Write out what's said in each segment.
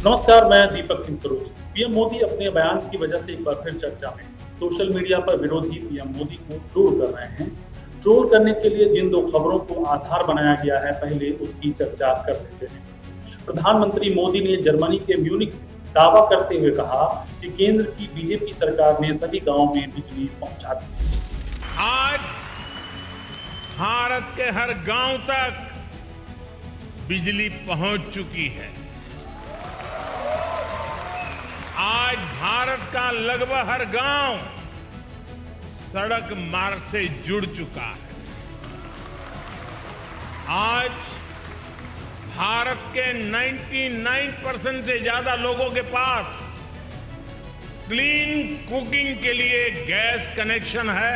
नमस्कार, मैं दीपक सिंह सरोज। पीएम मोदी अपने बयान की वजह से एक बार फिर चर्चा में। सोशल मीडिया पर विरोधी पीएम मोदी को ट्रोल कर रहे हैं। ट्रोल करने के लिए जिन दो खबरों को आधार बनाया गया है, पहले उसकी चर्चा कर लेते हैं। प्रधानमंत्री मोदी ने जर्मनी के म्यूनिख में दावा करते हुए कहा कि केंद्र की बीजेपी सरकार ने सभी गांवों में बिजली पहुंचा दी। आज भारत के हर गांव तक बिजली पहुंच चुकी है। आज भारत का लगभग हर गांव सड़क मार्ग से जुड़ चुका है। आज भारत के 99% से ज्यादा लोगों के पास क्लीन कुकिंग के लिए गैस कनेक्शन है।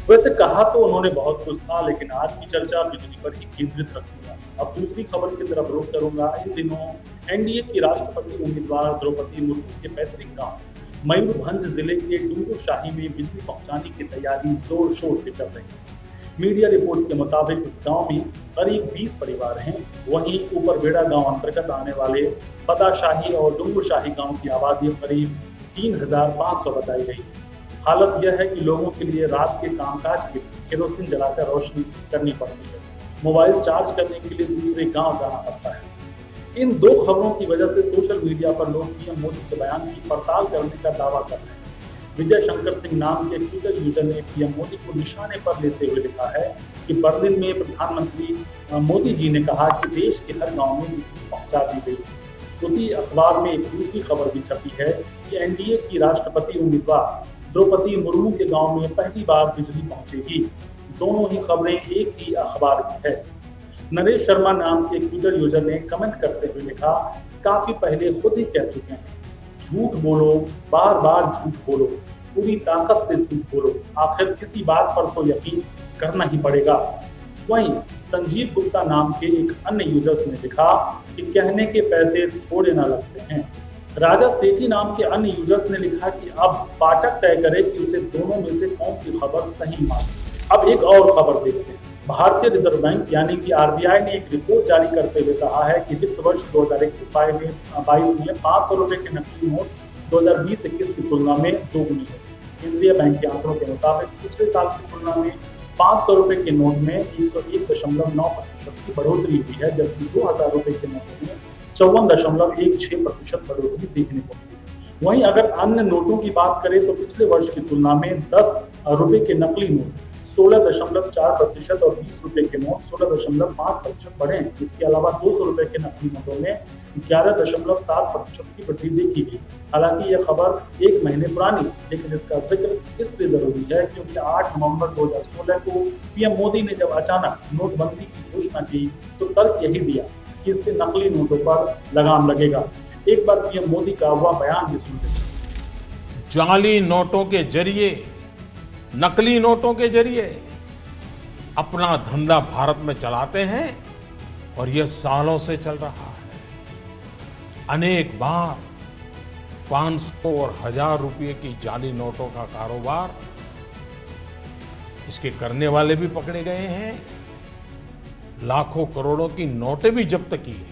वैसे कहा तो उन्होंने बहुत कुछ था, लेकिन आज की चर्चा बिजली पर ही केंद्रित रखूंगा। अब दूसरी खबर की तरफ रुख करूंगा। इन दिनों एनडीए की राष्ट्रपति उम्मीदवार द्रौपदी मुर्मू के पैतृक गांव मयूरभंज जिले के डूंगरशाही में बिजली पहुंचाने की तैयारी जोर शोर से चल रही है। मीडिया रिपोर्ट्स के मुताबिक इस गांव में करीब 20 परिवार हैं। वहीं ऊपरबेड़ा गांव अंतर्गत आने वाले पदाशाही और डूंगरशाही गांव की आबादी करीब 3500 बताई गई है। हालत यह है कि लोगों के लिए रात के कामकाज के लिए केरोसिन जलाकर रोशनी करनी पड़ती है। मोबाइल चार्ज करने के लिए दूसरे गांव जाना पड़ता है। इन दो खबरों की वजह से सोशल मीडिया पर लोग पीएम मोदी के बयान की पड़ताल करने का दावा कर रहे हैं। विजय शंकर सिंह नाम के ट्विटर यूजर ने पीएम मोदी को निशाने पर लेते हुए लिखा है कि बर्लिन में प्रधानमंत्री मोदी जी ने कहा कि देश के हर गांव में बिजली पहुंचा दी गई। उसी अखबार में एक दूसरी खबर भी छपी है कि एनडीए की राष्ट्रपति उम्मीदवार द्रौपदी मुर्मू के गांव में पहली बार बिजली पहुंचेगी। दोनों ही खबरें एक ही अखबार की है। नरेश शर्मा नाम के एक ट्विटर यूजर ने कमेंट करते हुए लिखा, काफी पहले खुद ही कह चुके हैं, झूठ बोलो, बार बार झूठ बोलो, पूरी ताकत से झूठ बोलो, आखिर किसी बात पर तो यकीन करना ही पड़ेगा। वहीं संजीव गुप्ता नाम के एक अन्य यूजर्स ने लिखा कि कहने के पैसे थोड़े ना लगते हैं। राजा सेठी नाम के अन्य यूजर्स ने लिखा कि अब पाठक तय करे कि उसे दोनों में से कौन सी खबर सही माने। अब एक और खबर देखते हैं। भारतीय रिजर्व बैंक यानी कि आरबीआई ने एक रिपोर्ट जारी करते हुए कहा है कि वित्त वर्ष 2021-22 में 500 रुपए के नकली नोट 2020-21 की तुलना में दोगुनी है। केंद्रीय बैंक के आंकड़ों के मुताबिक पिछले साल की तुलना में 500 रुपए के नोट में 101.9% की बढ़ोतरी हुई है, जबकि 2000 रुपए के नोटों में 54.16% बढ़ोतरी देखने को मिली। वहीं अगर अन्य नोटों की बात करें तो पिछले वर्ष की तुलना में 10 रुपए के नकली नोट 16.4% और 20 रुपए के नोट 16.5% बढ़े। इसके अलावा 200 रुपए के नकली नोटों में 11.7% की वृद्धि देखी गई। हालांकि यह खबर एक महीने पुरानी, लेकिन इसका जिक्र इसलिए जरूरी है क्योंकि 8 नवंबर 2016 को पीएम मोदी ने जब अचानक नोटबंदी की घोषणा की तो तर्क यही दिया कि इससे नकली नोटों पर लगाम लगेगा। एक बार पीएम मोदी का वह बयान भी सुन लेते। जाली नोटों के जरिए, नकली नोटों के जरिए अपना धंधा भारत में चलाते हैं और यह सालों से चल रहा है। अनेक बार 500 और 1000 रुपये की जाली नोटों का कारोबार, इसके करने वाले भी पकड़े गए हैं। लाखों करोड़ों की नोटें भी जब्त की गई है।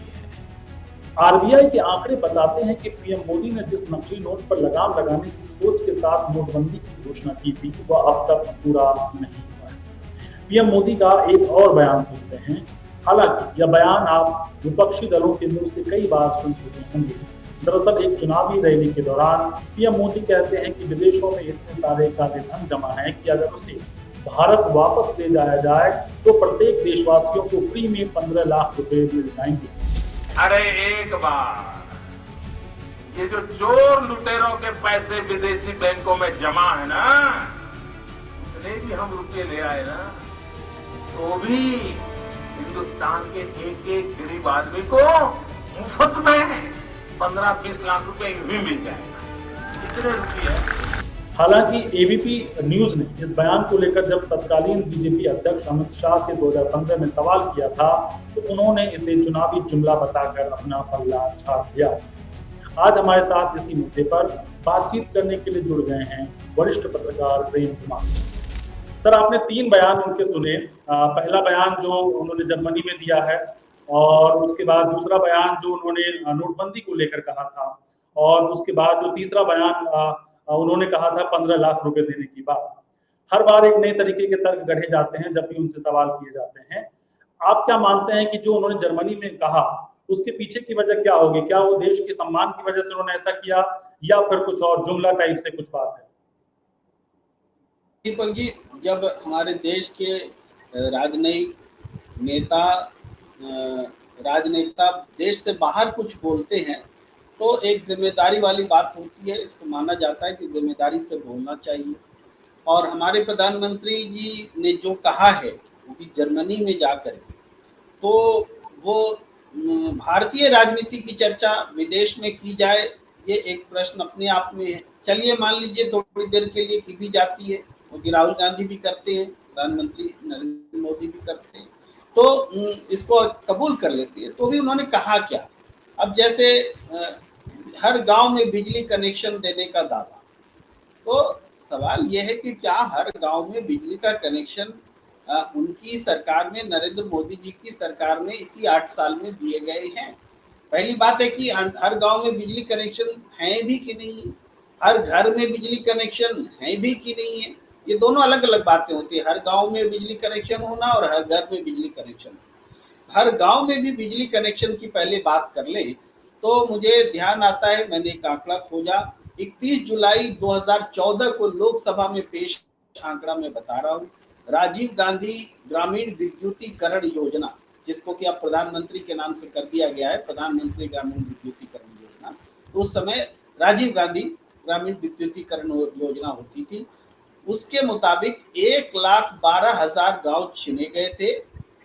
आरबीआई के आंकड़े बताते हैं कि पीएम मोदी ने जिस नकली नोट पर लगाम लगाने की सोच के साथ नोटबंदी की घोषणा की थी, वह अब तक पूरा नहीं हुआ है। पीएम मोदी का एक और बयान सुनते हैं। हालांकि यह बयान आप विपक्षी दलों के मुंह से कई बार सुन चुके होंगे। दरअसल एक चुनावी रैली के दौरान पीएम मोदी कहते हैं कि विदेशों में इतने सारे काले धन जमा है कि अगर उसे भारत वापस ले जाया जाए तो प्रत्येक देशवासियों को फ्री में 15 लाख रुपए मिल जाएंगे। अरे एक बार ये जो चोर लुटेरों के पैसे विदेशी बैंकों में जमा है ना, इतने भी हम रुपये ले आए ना, तो भी हिंदुस्तान के एक एक गरीब आदमी को मुफ्त में 15-20 लाख रुपए भी मिल जाएगा। इतने रुपये। हालांकि एबीपी न्यूज ने इस बयान को लेकर जब तत्कालीन बीजेपी अध्यक्ष अमित शाह से 2015 में सवाल किया था तो उन्होंने इसे चुनावी जुमला बताकर अपना पल्ला झाड़ दिया। आज हमारे साथ इसी मुद्दे पर बातचीत करने के लिए जुड़ गए हैं वरिष्ठ पत्रकार प्रेम कुमार। सर, आपने 3 बयान उनके सुने। पहला बयान जो उन्होंने जर्मनी में दिया है और उसके बाद दूसरा बयान जो उन्होंने नोटबंदी को लेकर कहा था, और उसके बाद जो तीसरा बयान उन्होंने कहा था 15 लाख रुपए देने की बात। हर बार एक नए तरीके के तर्क गढ़े जाते हैं जब भी उनसे सवाल किए जाते हैं। आप क्या मानते हैं कि जो उन्होंने जर्मनी में कहा, उसके पीछे की वजह क्या होगी? क्या वो देश के सम्मान की वजह से उन्होंने ऐसा किया, या फिर कुछ और जुमला टाइप से कुछ बात है? दीपक जी, जब हमारे देश के राजनयिक नेता राजनेता देश से बाहर कुछ बोलते हैं तो एक जिम्मेदारी वाली बात होती है। इसको माना जाता है कि जिम्मेदारी से बोलना चाहिए। और हमारे प्रधानमंत्री जी ने जो कहा है वो भी जर्मनी में जाकर, तो वो भारतीय राजनीति की चर्चा विदेश में की जाए, ये एक प्रश्न अपने आप में है। चलिए मान लीजिए थोड़ी देर के लिए की भी जाती है, क्योंकि राहुल गांधी भी करते हैं, प्रधानमंत्री नरेंद्र मोदी भी करते हैं, तो इसको कबूल कर लेती है। तो भी उन्होंने कहा क्या? अब जैसे हर गांव में बिजली कनेक्शन देने का दावा, तो सवाल यह है कि क्या हर गांव में बिजली का कनेक्शन उनकी सरकार में, नरेंद्र मोदी जी की सरकार में इसी 8 साल में दिए गए हैं? पहली बात है कि हर गांव में बिजली कनेक्शन है भी कि नहीं है, हर घर में बिजली कनेक्शन है भी कि नहीं है। ये दोनों अलग अलग बातें होती है, हर गांव में बिजली कनेक्शन होना और हर घर में बिजली कनेक्शन होना। हर गांव में भी बिजली कनेक्शन की पहले बात कर ले तो मुझे ध्यान आता है, मैंने एक आंकड़ा खोजा, 31 जुलाई 2014 को लोकसभा में पेश आंकड़ा मैं बता रहा हूँ, राजीव गांधी ग्रामीण विद्युतीकरण योजना, जिसको कि अब प्रधानमंत्री के नाम से कर दिया गया है, प्रधानमंत्री ग्रामीण विद्युतीकरण योजना। तो उस समय राजीव गांधी ग्रामीण विद्युतीकरण योजना होती थी। उसके मुताबिक 1,12,000 गांव चुने गए थे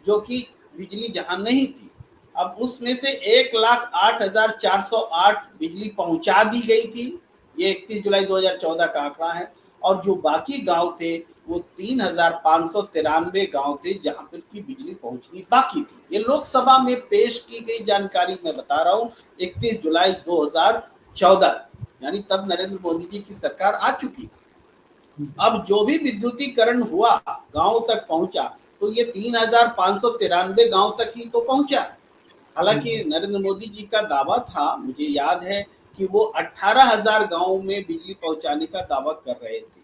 जो कि बिजली जहां नहीं थी। अब उसमें से 1,08,408 बिजली पहुंचा दी गई थी, ये 31 जुलाई 2014 का आंकड़ा है। और जो बाकी गांव थे वो 3,593 गांव थे जहां पर की बिजली पहुंचनी बाकी थी। ये लोकसभा में पेश की गई जानकारी मैं बता रहा हूं, 31 जुलाई 2014, यानी तब नरेंद्र मोदी जी की सरकार आ चुकी थी। अब जो भी विद्युतीकरण हुआ गांव तक पहुंचा, तो ये 3,593 गांव तक ही तो पहुंचा। हालांकि नरेंद्र मोदी जी का दावा था, मुझे याद है कि वो 18,000 गांवों में बिजली पहुंचाने का दावा कर रहे थे।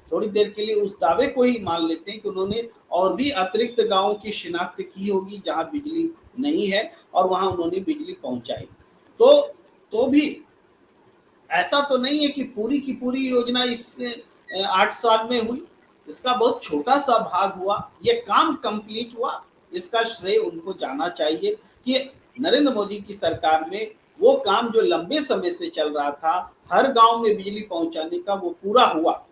थोड़ी देर के लिए उस दावे को ही मान लेते हैं कि उन्होंने और भी अतिरिक्त गांवों की शिनाख्त की होगी जहां बिजली नहीं है और वहां उन्होंने बिजली पहुंचाई। तो भी ऐसा तो नहीं है कि पूरी की पूरी योजना इस 8 साल में हुई, इसका बहुत छोटा सा भाग हुआ। ये काम कंप्लीट हुआ, इसका श्रेय उनको जाना चाहिए कि नरेंद्र मोदी की सरकार में वो काम जो लंबे समय से चल रहा था, हर गांव में बिजली पहुंचाने का, वो पूरा हुआ,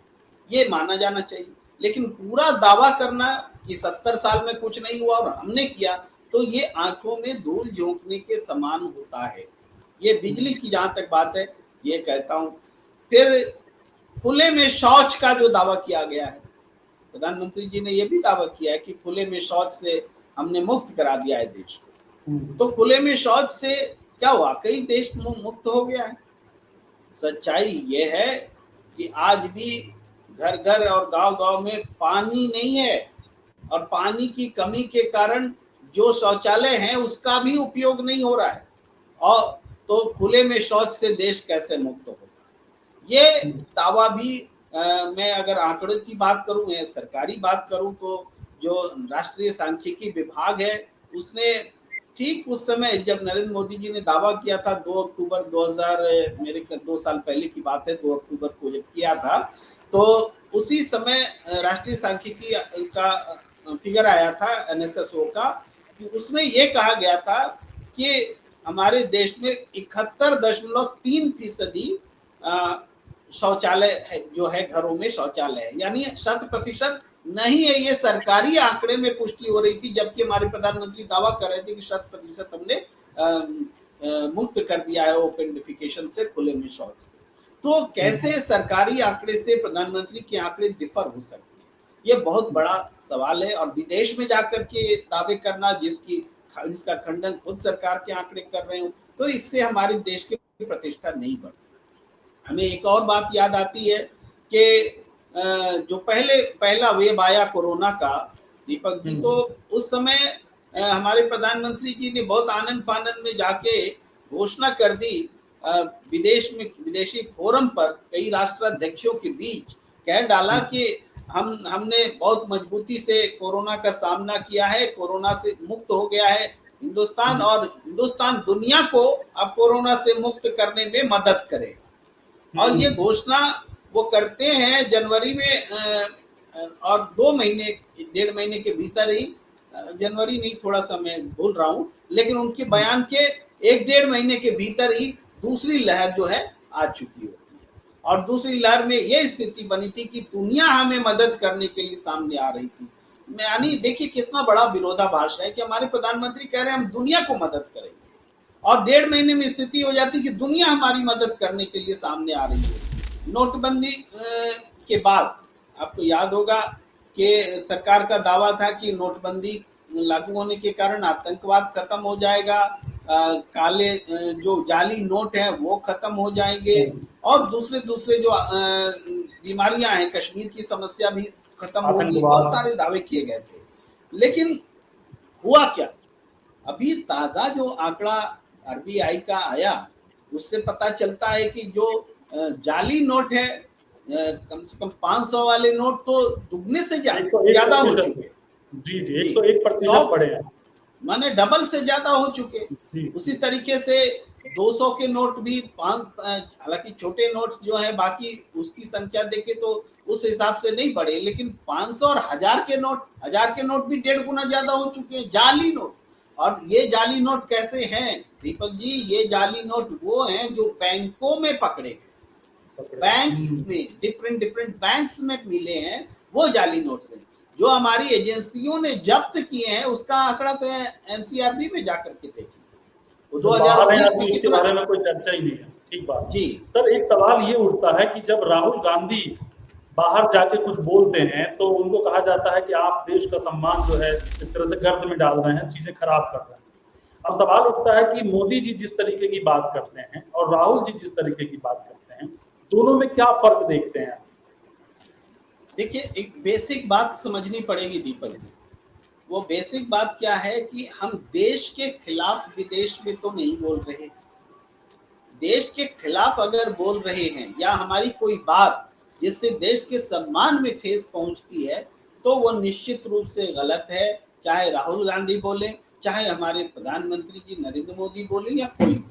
ये माना जाना चाहिए। लेकिन पूरा दावा करना कि 70 साल में कुछ नहीं हुआ और हमने किया, तो ये आंखों में धूल झोंकने के समान होता है। ये बिजली की जहां तक बात है, ये कहता हूं। फिर खुले में शौच का जो दावा किया गया है, प्रधानमंत्री जी ने यह भी दावा किया है कि खुले में शौच से हमने मुक्त करा दिया है देश को। तो खुले में शौच से क्या वाकई देश मुक्त हो गया है? सच्चाई ये है कि आज भी घर घर और गांव गांव में पानी नहीं है, और पानी की कमी के कारण जो शौचालय हैं उसका भी उपयोग नहीं हो रहा है। और तो खुले में शौच से देश कैसे मुक्त होगा? ये दावा भी मैं अगर आंकड़ों की बात करूं, मैं सरकारी बात करूं, तो जो राष्ट्रीय सांख्यिकी विभाग है उसने ठीक उस समय जब नरेंद्र मोदी जी ने दावा किया था 2 अक्टूबर 2000, मेरे 2 साल पहले की बात है, 2 अक्टूबर को जब किया था, तो उसी समय राष्ट्रीय सांख्यिकी का फिगर आया था NSSO का, कि उसमें यह कहा गया था कि हमारे देश में 71.3% शौचालय है, जो है घरों में शौचालय है, यानी 100% नहीं है। ये सरकारी आंकड़े में पुष्टि हो रही थी, जबकि हमारे प्रधानमंत्री दावा कर रहे थे कि 100% हमने मुक्त कर दिया है ओपन डिफिकेशन से, खुले में शौच से। तो कैसे सरकारी आंकड़े से प्रधानमंत्री के आंकड़े डिफर हो सकते हैं? ये बहुत बड़ा सवाल है। और विदेश में जाकर के दावे करना, जिसका खंडन खुद सरकार के आंकड़े कर रहे हो, तो इससे हमारे देश की प्रतिष्ठा नहीं बढ़ती। हमें एक और बात याद आती है कि जो पहला वेव आया कोरोना का, दीपक जी, तो उस समय हमारे प्रधानमंत्री जी ने बहुत आनंद फानन में जाके घोषणा कर दी, विदेशी फोरम पर कई राष्ट्राध्यक्षों के बीच कह डाला कि हमने बहुत मजबूती से कोरोना का सामना किया है, कोरोना से मुक्त हो गया है हिंदुस्तान, और हिंदुस्तान दुनिया को अब कोरोना से मुक्त करने में मदद करेगा। और ये घोषणा वो करते हैं जनवरी में, और 1.5 महीने के भीतर ही, जनवरी नहीं, थोड़ा सा मैं भूल रहा हूँ, लेकिन उनके बयान के 1-1.5 महीने के भीतर ही दूसरी लहर जो है आ चुकी होती है। और दूसरी लहर में ये स्थिति बनी थी कि दुनिया हमें मदद करने के लिए सामने आ रही थी। यानी देखिए कितना बड़ा विरोधाभास है कि हमारे प्रधानमंत्री कह रहे हैं हम दुनिया को मदद करेंगे, और 1.5 महीने में स्थिति हो जाती कि दुनिया हमारी मदद करने के लिए सामने आ रही है। नोटबंदी के बाद आपको याद होगा कि सरकार का दावा था कि नोटबंदी लागू होने के कारण आतंकवाद खत्म हो जाएगा, काले जो जाली नोट है वो खत्म हो जाएंगे, और दूसरे जो बीमारियां हैं, कश्मीर की समस्या भी खत्म होगी, बहुत सारे दावे किए गए थे। लेकिन हुआ क्या? अभी ताजा जो आंकड़ा आरबीआई का आया उससे पता चलता है कि जो जाली नोट है, कम से कम 500 वाले नोट तो दुगने से ज्यादा हो चुके। जी 101% बढ़े हैं, माने डबल से ज्यादा हो चुके। उसी तरीके से 200 के नोट भी हालांकि छोटे नोट्स जो है बाकी उसकी संख्या देखे तो उस हिसाब से नहीं बढ़े, लेकिन 500 और 1000 के नोट भी 1.5 गुना ज्यादा हो चुके हैं, जाली नोट। और ये जाली नोट कैसे हैं दीपक जी? ये जाली नोट वो हैं जो बैंकों में पकड़े गए, बैंक्स में, डिफरेंट बैंक्स में मिले हैं, वो जाली नोट्स हैं। जो हमारी एजेंसियों ने जब्त किए हैं उसका आंकड़ा तो एनसीआरबी में जाकर के देखिए, 2019 में कितना, बारे में कोई चर्चा ही नहीं है। ठीक बात जी सर। एक सवाल ये उठता है कि जब राहुल गांधी बाहर जाके कुछ बोलते हैं तो उनको कहा जाता है कि आप देश का सम्मान जो है इस तरह से गर्द में डाल रहे हैं, चीजें खराब कर रहे हैं। अब सवाल उठता है कि मोदी जी जिस तरीके की बात करते हैं और राहुल जी जिस तरीके की बात करते हैं, दोनों में क्या फर्क देखते हैं? देखिए एक बेसिक बात समझनी पड़ेगी दीपक जी। वो बेसिक बात क्या है कि हम देश के खिलाफ विदेश में तो नहीं बोल रहे। देश के खिलाफ अगर बोल रहे हैं या हमारी कोई बात जिससे देश के सम्मान में ठेस पहुंचती है तो वो निश्चित रूप से गलत है, चाहे राहुल गांधी बोले, चाहे हमारे प्रधानमंत्री जी नरेंद्र मोदी बोले या कोई।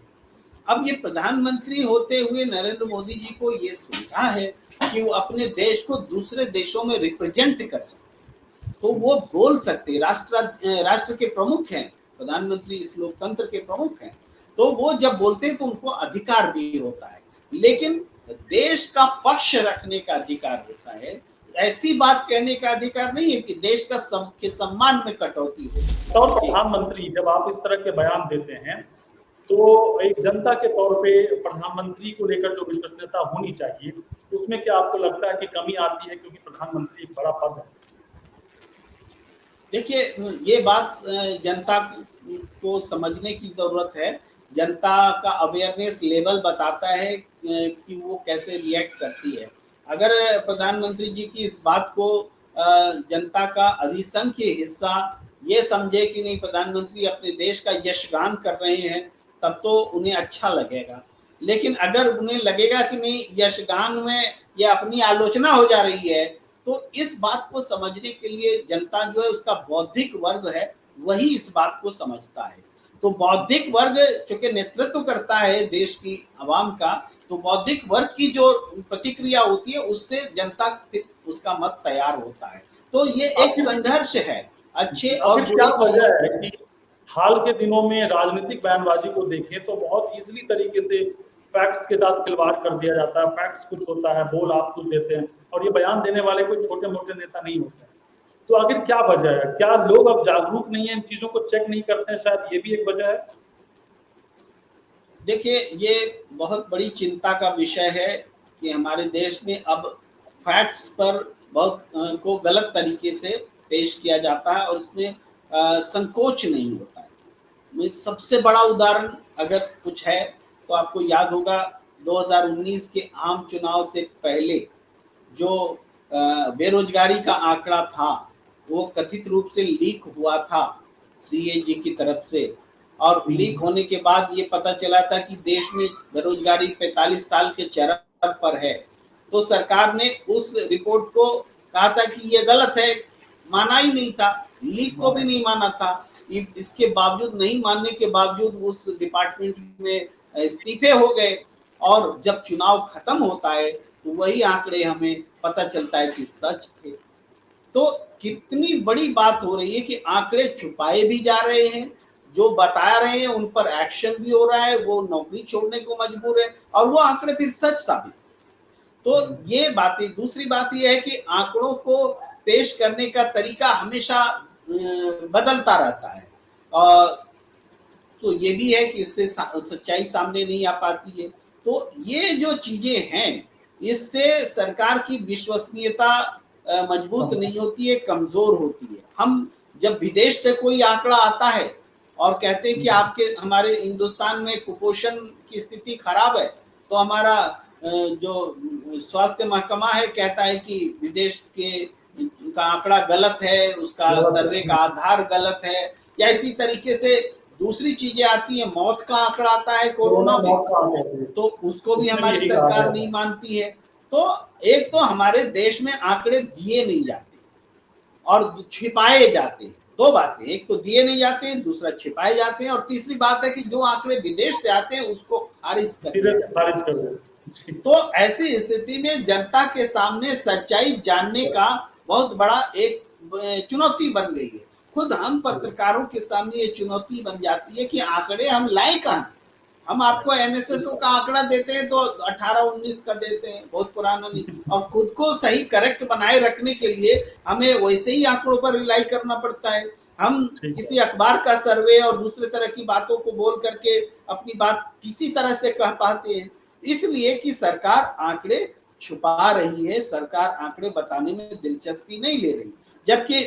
अब ये प्रधानमंत्री होते हुए नरेंद्र मोदी जी को ये सुविधा है कि वो अपने देश को दूसरे देशों में रिप्रेजेंट कर सकते, तो वो बोल सकते। राष्ट्र के प्रमुख हैं प्रधानमंत्री, इस लोकतंत्र के प्रमुख हैं, तो वो जब बोलते हैं तो उनको अधिकार भी होता है, लेकिन देश का पक्ष रखने का अधिकार होता है। ऐसी बात कहने का अधिकार नहीं है कि देश का के सम्मान में कटौती हो। और प्रधानमंत्री जब आप इस तरह के बयान देते हैं तो एक जनता के तौर पे प्रधानमंत्री को लेकर जो विश्वसनीयता होनी चाहिए उसमें क्या आपको लगता है कि कमी आती है, क्योंकि प्रधानमंत्री एक बड़ा पद है? देखिए ये बात जनता को समझने की जरूरत है। जनता का अवेयरनेस लेवल बताता है कि वो कैसे रिएक्ट करती है। अगर प्रधानमंत्री जी की इस बात को जनता का अधिसंख्य हिस्सा ये समझे कि नहीं प्रधानमंत्री अपने देश का यशगान कर रहे हैं, तब तो उन्हें अच्छा लगेगा। लेकिन अगर उन्हें लगेगा कि नहीं यशगान में ये अपनी आलोचना हो जा रही है, तो इस बात को समझने के लिए जनता जो है उसका बौद्धिक वर्ग है वही इस बात को समझता है। तो बौद्धिक वर्ग चूंकि नेतृत्व करता है देश की आवाम का, तो बौद्धिक वर्ग की जो प्रतिक्रिया होती है उससे जनता उसका मत तैयार होता है। तो ये एक संघर्ष है अच्छे और बुरे। क्या वजह है कि हाल के दिनों में राजनीतिक बयानबाजी को देखें तो बहुत इजीली तरीके से फैक्ट्स के साथ खिलवाड़ कर दिया जाता है। फैक्ट्स कुछ होता है, बोल आप कुछ देते हैं, और ये बयान देने वाले कोई छोटे मोटे नेता नहीं होते हैं। तो आखिर क्या वजह है? क्या लोग अब जागरूक नहीं है, इन चीजों को चेक नहीं करते हैं? शायद ये भी एक वजह है। देखिए ये बहुत बड़ी चिंता का विषय है कि हमारे देश में अब फैक्ट्स पर बहुत को गलत तरीके से पेश किया जाता है और उसमें संकोच नहीं होता है। सबसे बड़ा उदाहरण अगर कुछ है तो आपको याद होगा 2019 के आम चुनाव से पहले जो बेरोजगारी का आंकड़ा था वो कथित रूप से लीक हुआ था CAG की तरफ से, और लीक होने के बाद ये पता चला था कि देश में बेरोजगारी 45 साल के चरम पर है। तो सरकार ने उस रिपोर्ट को कहा था कि ये गलत है, माना ही नहीं था, लीक को भी नहीं माना था। इसके बावजूद, नहीं मानने के बावजूद उस डिपार्टमेंट में इस्तीफे हो गए, और जब चुनाव खत्म होता है तो वही आंकड़े हमें पता चलता है कि सच थे। तो कितनी बड़ी बात हो रही है कि आंकड़े छुपाए भी जा रहे हैं, जो बता रहे हैं उन पर एक्शन भी हो रहा है, वो नौकरी छोड़ने को मजबूर है, और वो आंकड़े फिर सच साबित। तो ये बातें, दूसरी बात ये है कि आंकड़ों को पेश करने का तरीका हमेशा बदलता रहता है, और तो ये भी है कि इससे सच्चाई सामने नहीं आ पाती है। तो ये जो चीजें हैं, इससे सरकार की विश्वसनीयता मजबूत नहीं होती है, कमजोर होती है। हम जब विदेश से कोई आंकड़ा आता है और कहते हैं कि हमारे हिंदुस्तान में कुपोषण की स्थिति खराब है, तो हमारा जो स्वास्थ्य महकमा है कहता है कि विदेश का आंकड़ा गलत है, उसका सर्वे का आधार गलत है, या इसी तरीके से दूसरी चीजें आती है, मौत का आंकड़ा आता है कोरोना में, तो उसको भी हमारी सरकार नहीं मानती है। तो एक तो हमारे देश में आंकड़े दिए नहीं जाते और छिपाए जाते हैं। दो बातें, एक तो दिए नहीं जाते हैं, दूसरा छिपाए जाते हैं, और तीसरी बात है कि जो आंकड़े विदेश से आते हैं उसको खारिज कर दिया जाता है। तो ऐसी स्थिति में जनता के सामने सच्चाई जानने का बहुत बड़ा एक चुनौती बन गई है। खुद हम पत्रकारों के सामने ये चुनौती बन जाती है कि आंकड़े हम लाएं कहां से। हम आपको NSSO का आंकड़ा देते हैं तो 18-19 का देते हैं, बहुत पुराना नहीं, और खुद को सही करेक्ट बनाए रखने के लिए हमें वैसे ही आंकड़ों पर रिलाई करना पड़ता है। हम किसी अखबार का सर्वे और दूसरे तरह की बातों को बोल करके अपनी बात किसी तरह से कह पाते हैं, इसलिए कि सरकार आंकड़े छुपा रही है, सरकार आंकड़े बताने में दिलचस्पी नहीं ले रही। जबकि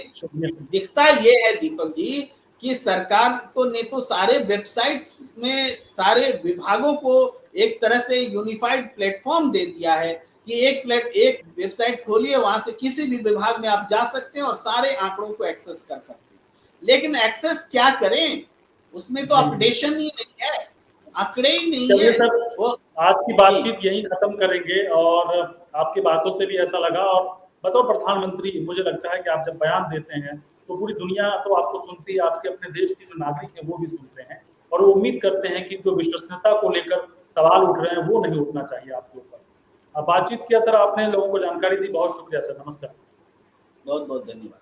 दिखता ये है दीपक जी कि सरकार ने तो सारे वेबसाइट्स में सारे विभागों को एक तरह से यूनिफाइड प्लेटफॉर्म दे दिया है कि एक वेबसाइट खोलिए, वहां से किसी भी विभाग में आप जा सकते हैं और सारे आंकड़ों को एक्सेस कर सकते हैं। लेकिन एक्सेस क्या करें, उसमें तो अपडेशन ही नहीं है, आंकड़े ही नहीं है। वो आज की बातचीत यही खत्म करेंगे, और आपकी बातों से भी ऐसा लगा, और बतौर प्रधानमंत्री मुझे लगता है कि आप जब बयान देते हैं तो पूरी दुनिया तो आपको सुनती है, आपके अपने देश के जो नागरिक हैं वो भी सुनते हैं, और वो उम्मीद करते हैं कि जो विश्वसनीयता को लेकर सवाल उठ रहे हैं वो नहीं उठना चाहिए आपके ऊपर। बातचीत किया सर, आपने लोगों को जानकारी दी, बहुत शुक्रिया सर, नमस्कार। बहुत बहुत धन्यवाद।